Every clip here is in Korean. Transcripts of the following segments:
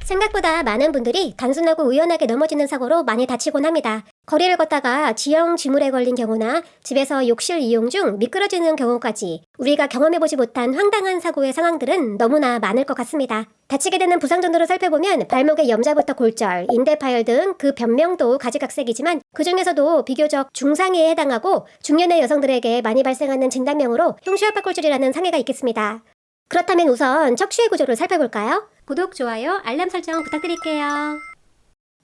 생각보다 많은 분들이 단순하고 우연하게 넘어지는 사고로 많이 다치곤 합니다. 거리를 걷다가 지형 지물에 걸린 경우나 집에서 욕실 이용 중 미끄러지는 경우까지 우리가 경험해보지 못한 황당한 사고의 상황들은 너무나 많을 것 같습니다. 다치게 되는 부상 정도로 살펴보면 발목의 염자부터 골절, 인대 파열 등 그 변명도 가지각색이지만 그 중에서도 비교적 중상해에 해당하고 중년의 여성들에게 많이 발생하는 진단명으로 흉추압박골절이라는 상해가 있겠습니다. 그렇다면 우선 척추의 구조를 살펴볼까요? 구독, 좋아요, 알람 설정 부탁드릴게요.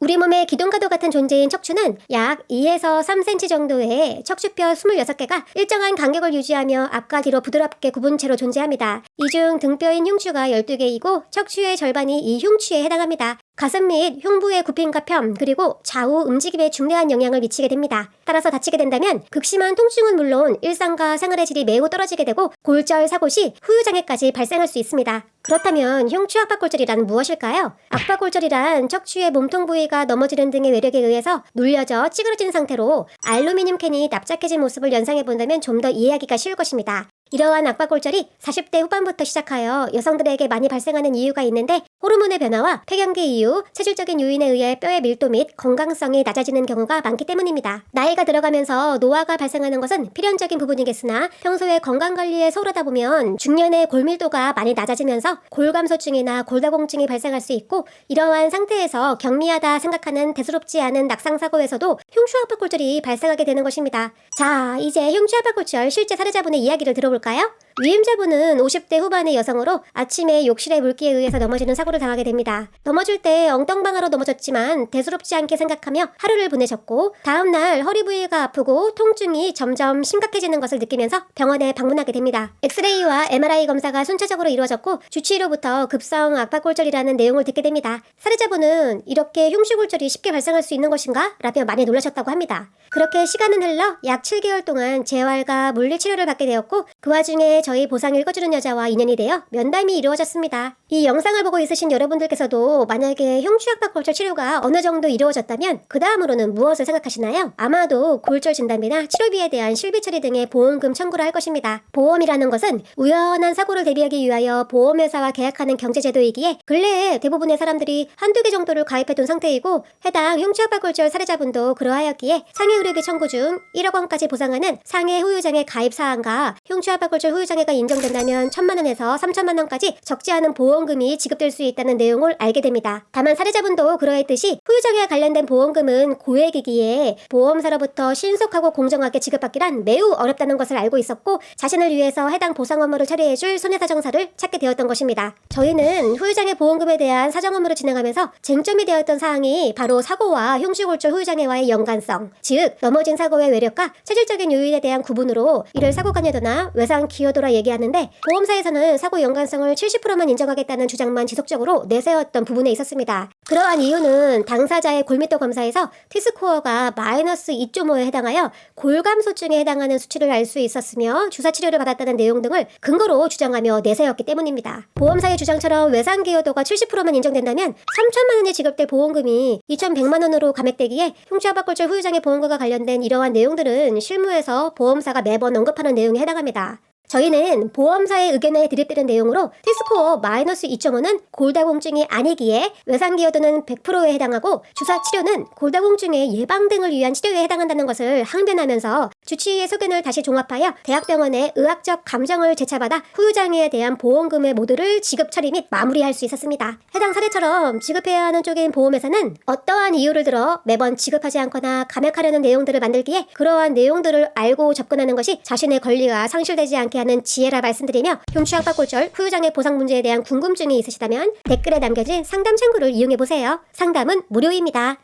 우리 몸의 기둥과도 같은 존재인 척추는 약 2에서 3cm 정도의 척추뼈 26개가 일정한 간격을 유지하며 앞과 뒤로 부드럽게 구분 채로 존재합니다. 이 중 등뼈인 흉추가 12개이고 척추의 절반이 이 흉추에 해당합니다. 가슴 및 흉부의 굽힘과 편, 그리고 좌우 움직임에 중대한 영향을 미치게 됩니다. 따라서 다치게 된다면 극심한 통증은 물론 일상과 생활의 질이 매우 떨어지게 되고 골절 사고 시 후유장애까지 발생할 수 있습니다. 그렇다면 흉추압박골절이란 무엇일까요? 압박골절이란 척추의 몸통 부위가 넘어지는 등의 외력에 의해서 눌려져 찌그러진 상태로 알루미늄 캔이 납작해진 모습을 연상해본다면 좀 더 이해하기가 쉬울 것입니다. 이러한 압박골절이 40대 후반부터 시작하여 여성들에게 많이 발생하는 이유가 있는데 호르몬의 변화와 폐경기 이후 체질적인 요인에 의해 뼈의 밀도 및 건강성이 낮아지는 경우가 많기 때문입니다. 나이가 들어가면서 노화가 발생하는 것은 필연적인 부분이겠으나 평소에 건강관리에 소홀하다 보면 중년의 골밀도가 많이 낮아지면서 골감소증이나 골다공증이 발생할 수 있고 이러한 상태에서 경미하다 생각하는 대수롭지 않은 낙상사고에서도 흉추압박골절이 발생하게 되는 것입니다. 자, 이제 흉추압박골절 실제 사례자분의 이야기를 들어볼까요? 위임자분은 50대 후반의 여성으로 아침에 욕실의 물기에 의해서 넘어지는 사고를 당하게 됩니다. 넘어질 때 엉덩방아로 넘어졌지만 대수롭지 않게 생각하며 하루를 보내셨고 다음날 허리 부위가 아프고 통증이 점점 심각해지는 것을 느끼면서 병원에 방문하게 됩니다. 엑스레이와 MRI 검사가 순차적으로 이루어졌고 주치의로부터 급성 압박골절이라는 내용을 듣게 됩니다. 사례자분은 이렇게 흉추골절이 쉽게 발생할 수 있는 것인가? 라며 많이 놀라셨다고 합니다. 그렇게 시간은 흘러 약 7개월 동안 재활과 물리치료를 받게 되었고 그 와중에 저희 보상 읽어주는 여자와 인연이 되어 면담이 이루어졌습니다. 이 영상을 보고 있으신 여러분들께서도 만약에 흉추압박골절 치료가 어느 정도 이루어졌다면 그 다음으로는 무엇을 생각하시나요? 아마도 골절 진단비나 치료비에 대한 실비 처리 등의 보험금 청구를 할 것입니다. 보험이라는 것은 우연한 사고를 대비하기 위하여 보험회사와 계약하는 경제제도이기에 근래에 대부분의 사람들이 한두 개 정도를 가입해둔 상태이고 해당 흉추압박골절 사례자분도 그러하였기에 상해 의료비 청구 중 1억 원까지 보상하는 상해 후유장애 가입 사항과 흉추압박골절 후유장애가 인정된다면 1,000만 원에서 3,000만 원까지 적지 않은 보험금이 지급될 수 있다는 내용을 알게 됩니다. 다만 사례자분도 그러했듯이 후유장애와 관련된 보험금은 고액이기에 보험사로부터 신속하고 공정하게 지급받기란 매우 어렵다는 것을 알고 있었고 자신을 위해서 해당 보상 업무를 처리해줄 손해사정사를 찾게 되었던 것입니다. 저희는 후유장애 보험금에 대한 사정 업무를 진행하면서 쟁점이 되었던 사항이 바로 사고와 흉추골절 후유장애와의 연관성, 즉 넘어진 사고의 외력과 체질적인 요인에 대한 구분으로 이를 사고관여도나 외상 기여도라 얘기하는데 보험사에서는 사고 연관성을 70%만 인정하겠다는 주장만 지속적으로 내세웠던 부분에 있었습니다. 그러한 이유는 당사자의 골밀도 검사에서 T스코어가 마이너스 2.5에 해당하여 골감소증에 해당하는 수치를 알 수 있었으며 주사치료를 받았다는 내용 등을 근거로 주장하며 내세웠기 때문입니다. 보험사의 주장처럼 외상 기여도가 70%만 인정된다면 3,000만 원이 지급될 보험금이 2,100만 원으로 감액되기에 흉추압박골절 후유장애 보험금과 관련된 이러한 내용들은 실무에서 보험사가 매번 언급하는 내용에 해당합니다. 저희는 보험사의 의견에 드립되는 내용으로 T스코어 마이너스 2.5는 골다공증이 아니기에 외상기여도는 100%에 해당하고 주사치료는 골다공증의 예방 등을 위한 치료에 해당한다는 것을 항변하면서 주치의의 소견을 다시 종합하여 대학병원의 의학적 감정을 제차받아 후유장애에 대한 보험금의 모두를 지급 처리 및 마무리할 수 있었습니다. 해당 사례처럼 지급해야 하는 쪽인 보험회사는 어떠한 이유를 들어 매번 지급하지 않거나 감액하려는 내용들을 만들기에 그러한 내용들을 알고 접근하는 것이 자신의 권리가 상실되지 않게 하는 지혜라 말씀드리며 흉추압박골절 후유장애 보상 문제에 대한 궁금증이 있으시다면 댓글에 남겨진 상담 창구를 이용해보세요. 상담은 무료입니다.